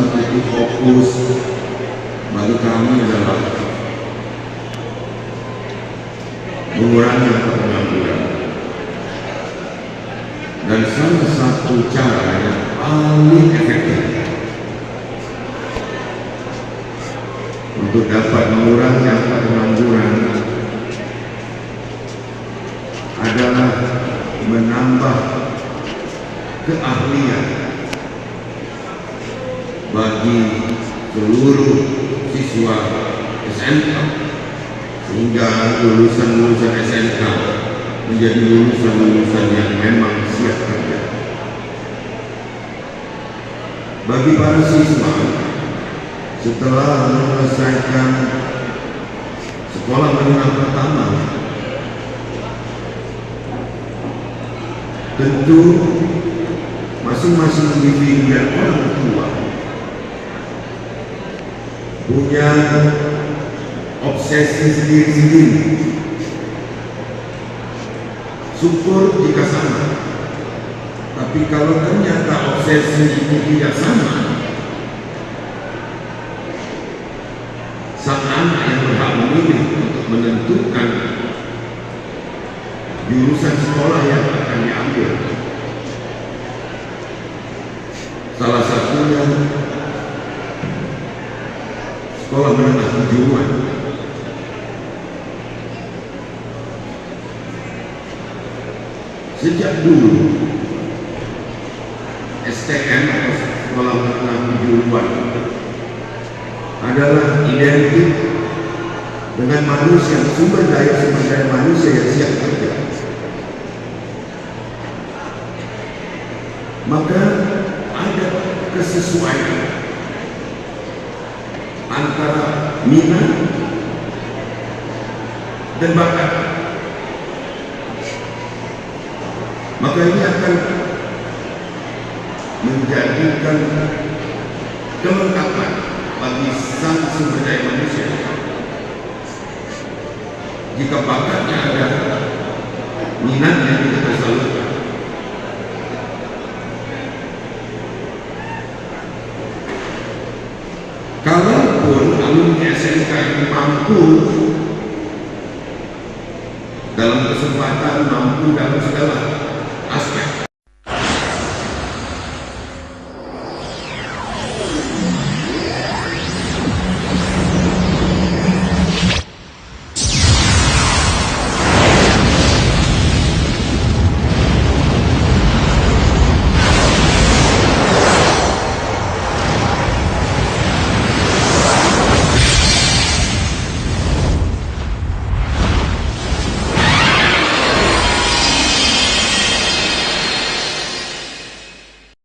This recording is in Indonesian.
satu titik fokus bagi kami adalah mengurangi angka pengangguran. Dan salah satu cara yang paling efektif untuk dapat mengurangi angka pengangguran adalah menambah keahlian bagi seluruh siswa SMK, sehingga lulusan-lulusan SMK menjadi lulusan-lulusan yang memang siap kerja. Bagi para siswa, setelah menyelesaikan sekolah menengah pertama, tentu masing-masing individu dan orang tua punya obsesi sendiri-sendiri. Syukur jika sama, tapi kalau ternyata obsesi itu tidak sama, sang anak yang berhak memilih untuk menentukan jurusan sekolah yang akan diambil, salah satunya sekolah menengah kejuruan. Sejak dulu STM atau sekolah menengah kejuruan adalah identik dengan manusia, sumber daya manusia yang siap kerja. Maka ada kesesuaian antara minat dan bakat. Maka ini akan menjadikan kelengkapan bagi sang sumber daya manusia. Jika bakatnya ada, minatnya tidak tersalurkan. Kalaupun alumni SMK yang mampu dalam kesempatan, mampu dalam segala